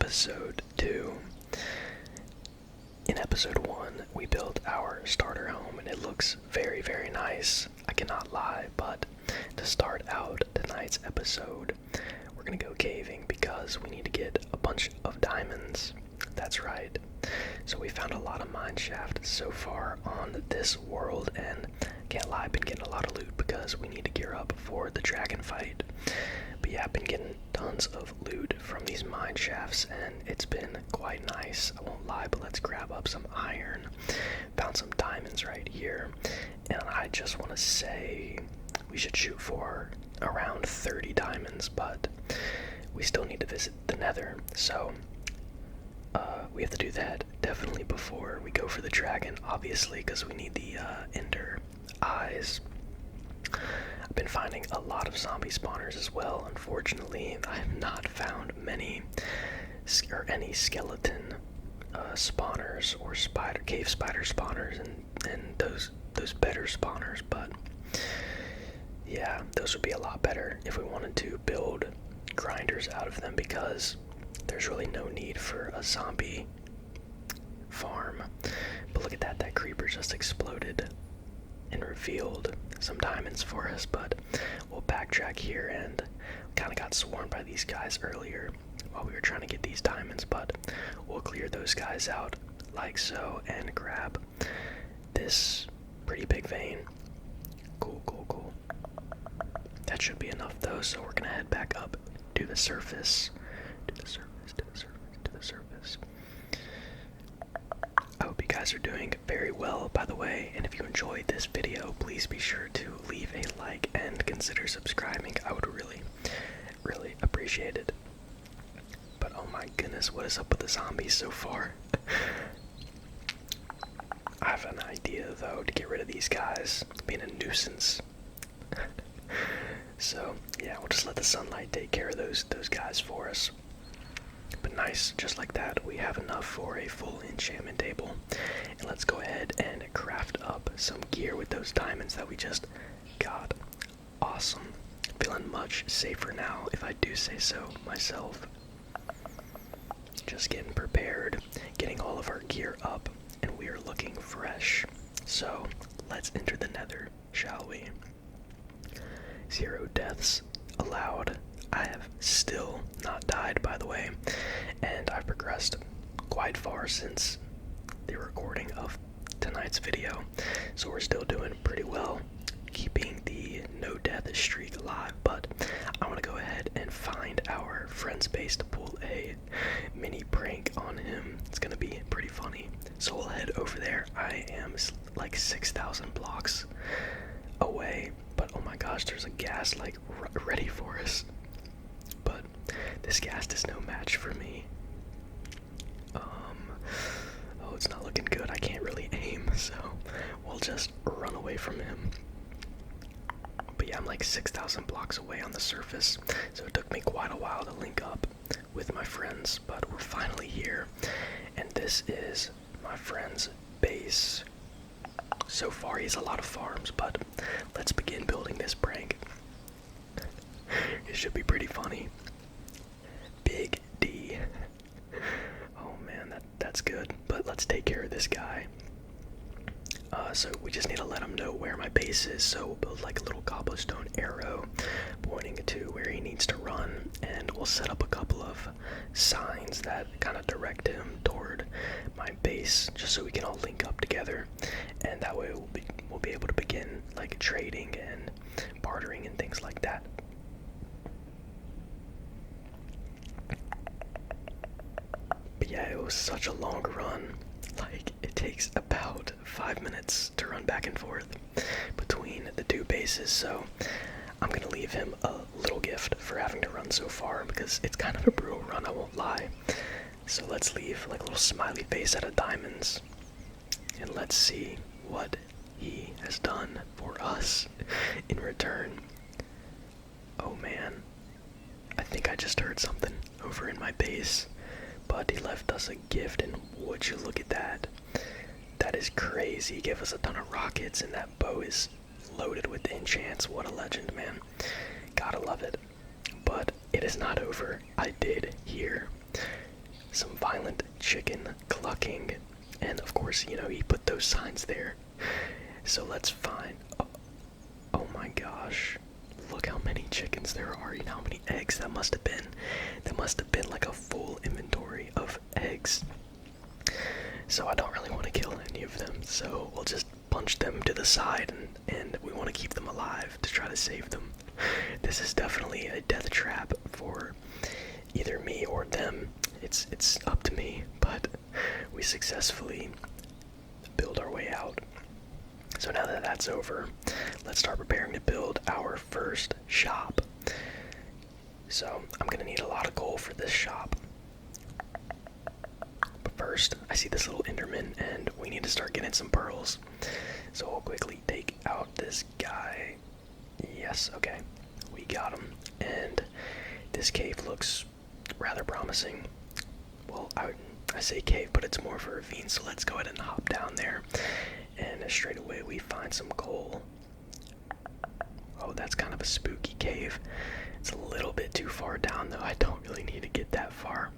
episode 2. In episode 1, we built our starter home and it looks very, very nice. I cannot lie, but to start out tonight's episode, we're gonna go caving because we need to get a bunch of diamonds. That's right. So we found a lot of mine shafts so far on this world, and can't lie, I've been getting a lot of loot because we need to gear up for the dragon fight. But yeah, I've been getting tons of loot from these mine shafts and it's been quite nice. I won't lie, but let's grab up some iron. Found some diamonds right here, and I just want to say we should shoot for around 30 diamonds, but we still need to visit the nether, so we have to do that definitely before we go for the dragon, obviously, because we need the ender eyes. I've been finding a lot of zombie spawners as well. Unfortunately, I have not found many or any skeleton spawners or cave spider spawners and those better spawners, but yeah, those would be a lot better if we wanted to build grinders out of them, because there's really no need for a zombie farm. But look at that, that creeper just exploded and revealed some diamonds for us, but we'll backtrack here, and kind of got swarmed by these guys earlier while we were trying to get these diamonds, but we'll clear those guys out like so and grab this pretty big vein. Cool. That should be enough though, so we're gonna head back up to the surface. To the surface. I hope you guys are doing very well, by the way, and if you enjoyed this video, please be sure to leave a like and consider subscribing. I would really appreciate it. But oh my goodness, what is up with the zombies so far? I have an idea though to get rid of these guys being a nuisance. So yeah, we'll just let the sunlight take care of those guys for us. But nice, just like that, we have enough for a full enchantment table. And let's go ahead and craft up some gear with those diamonds that we just got. Awesome. Feeling much safer now, if I do say so myself. Just getting prepared, getting all of our gear up, and we are looking fresh. So let's enter the nether, shall we? 0 deaths allowed. I have still not died, by the way, and I've progressed quite far since the recording of tonight's video, so we're still doing pretty well, keeping the no death streak alive. But I want to go ahead and find our friend's base to pull a mini prank on him. It's gonna be pretty funny, so we'll head over there. I am like 6,000 blocks away, but oh my gosh, there's a ghast like ready for us. But this ghast is no match for me. Oh, it's not looking good. I can't really aim, so we'll just run away from him. But yeah, I'm like 6,000 blocks away on the surface, so it took me quite a while to link up with my friends, but we're finally here, and this is my friend's base. So far, he has a lot of farms, but let's begin building this prank. It should be pretty funny. Big D. Oh man, that's good. But let's take care of this guy. So we just need to let him know where my base is. So we'll build like a little cobblestone arrow pointing to where he needs to run, and we'll set up a couple of signs that kind of direct him toward my base, just so we can all link up together, and that way we'll be able to begin like trading and bartering and things like that. But yeah, it was such a long run. Like, it takes about 5 minutes to run back and forth between the two bases, so I'm gonna leave him a little gift for having to run so far, because it's kind of a brutal run, I won't lie. So let's leave like a little smiley face out of diamonds, and let's see what he has done for us in return. Oh man, I think I just heard something over in my base. But he left us a gift, and would you look at that? That is crazy. He gave us a ton of rockets, and that bow is loaded with enchants. What a legend, man. Gotta love it. But it is not over. I did hear some violent chicken clucking, and of course, you know, he put those signs there. So let's find. Oh my gosh. Look how many chickens there are. You know how many eggs that must have been. That must have been like a full inventory of eggs. So I don't really want to kill any of them. So we'll just punch them to the side, and we want to keep them alive to try to save them. This is definitely a death trap for either me or them. It's up to me, but we successfully build our way out. So now that that's over, let's start preparing to build our first shop. So I'm gonna need a lot of coal for this shop. But first, I see this little Enderman, and we need to start getting some pearls. So we'll quickly take out this guy. Yes, okay, we got him. And this cave looks rather promising. Well, I say cave, but it's more of a ravine, so let's go ahead and hop down there. And straight away we find some coal. Oh, that's kind of a spooky cave. It's a little bit too far down, though. I don't really need to get that far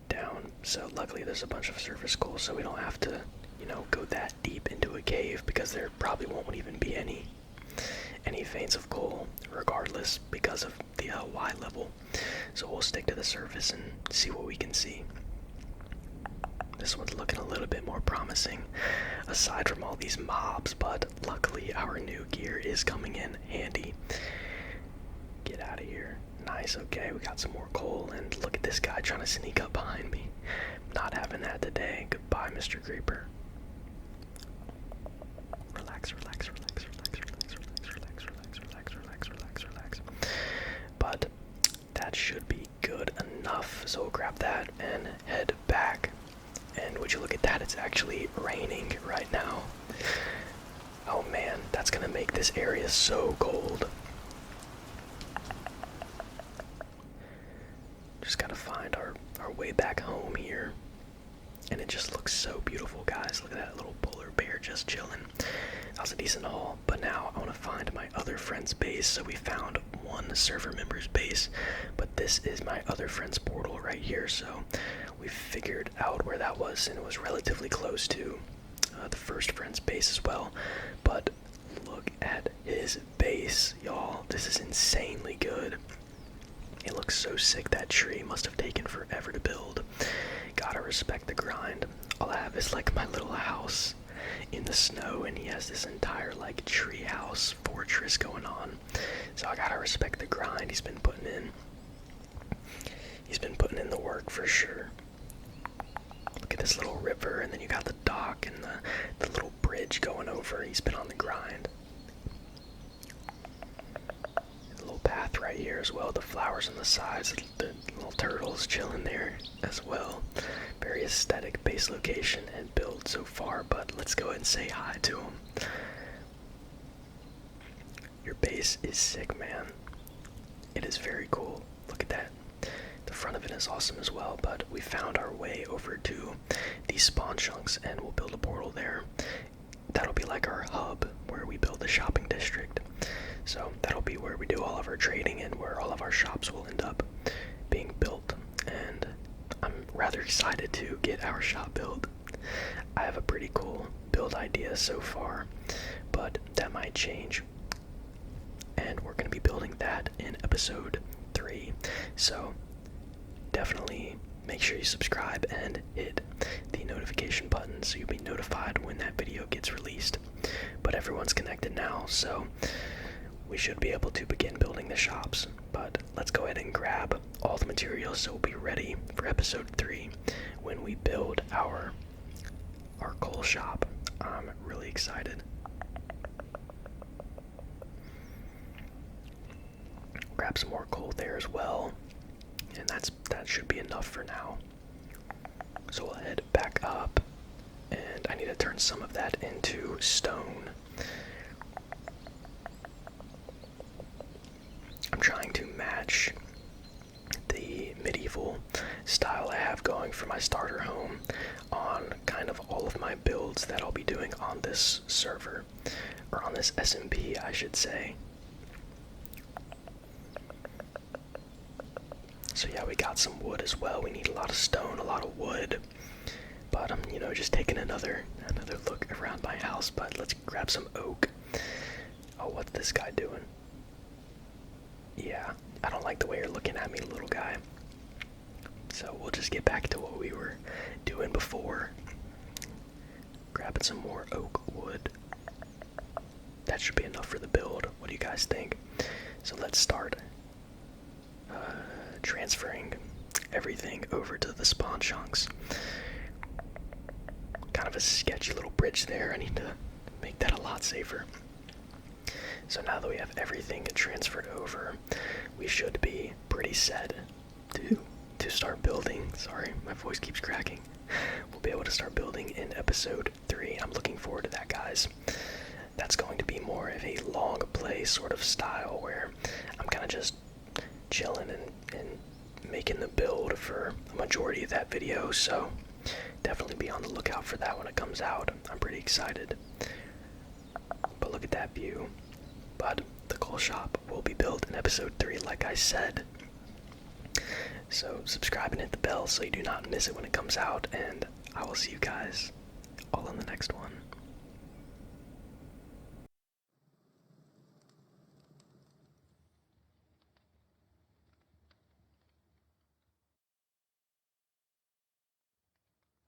down. So luckily there's a bunch of surface coal, so we don't have to, you know, go that deep into a cave, because there probably won't even be any veins of coal regardless, because of the Y level. So we'll stick to the surface and see what we can see. This one's looking a little bit more promising, aside from all these mobs, but luckily our new gear is coming in handy. Get out of here. Nice, okay, we got some more coal, and look at this guy trying to sneak up behind me. Not having that today. Goodbye, Mr. Creeper. Relax, relax, relax, relax, relax, relax, relax, relax, relax, relax, relax, relax. But that should be good enough, so we'll grab that and head back. And would you look at that, it's actually raining right now. Oh man, that's gonna make this area so cold. Just gotta find our way back home here. And it just looks so beautiful, guys. Look at that little polar bear just chilling. That was a decent haul, but now I want to find my other friend's base. So we found one server member's base, but this is my other friend's portal right here. So we figured out where that was, and it was relatively close to the first friend's base as well. But look at his base, y'all. This is insanely good. It looks so sick. That tree must have taken forever to build. Gotta respect the grind. All I have is like my little house in the snow, and he has this entire like tree house fortress going on. So I gotta respect the grind he's been putting in. He's been putting in the work for sure. Look at this little river, and then you got the dock and the little bridge going over. He's been on the grind. Path right here as well, the flowers on the sides, the little turtles chilling there as well. Very aesthetic base location and build so far, but let's go ahead and say hi to him. Your base is sick, man. It is very cool. Look at that. The front of it is awesome as well, but we found our way over to these spawn chunks, and we'll build a portal there. That'll be like our hub where we build the shopping district. So that'll be where we do all of our trading and where all of our shops will end up being built. And I'm rather excited to get our shop built. I have a pretty cool build idea so far, but that might change. And we're going to be building that in episode 3. So definitely make sure you subscribe and hit the notification button so you'll be notified when that video gets released. But everyone's connected now, so we should be able to begin building the shops. But let's go ahead and grab all the materials so we'll be ready for episode 3 when we build our coal shop. I'm really excited. Grab some more coal there as well, and that should be enough for now. So we'll head back up, and I need to turn some of that into stone. I'm trying to match the medieval style I have going for my starter home on kind of all of my builds that I'll be doing on this server, or on this SMP, I should say. So yeah, we got some wood as well. We need a lot of stone, a lot of wood. But I'm, just taking another look around my house. But let's grab some oak. Oh, what's this guy doing? Yeah, I don't like the way you're looking at me, little guy. So we'll just get back to what we were doing before. Grabbing some more oak wood. That should be enough for the build. What do you guys think? So let's start transferring everything over to the spawn chunks. Kind of a sketchy little bridge there. I need to make that a lot safer. So now that we have everything transferred over, we should be pretty set to start building. Sorry, my voice keeps cracking. We'll be able to start building in episode 3. I'm looking forward to that, guys. That's going to be more of a long play sort of style where I'm kind of just chilling and making the build for a majority of that video. So definitely be on the lookout for that when it comes out. I'm pretty excited. But look at that view. But the coal shop will be built in episode 3, like I said. So subscribe and hit the bell so you do not miss it when it comes out, and I will see you guys all in the next one.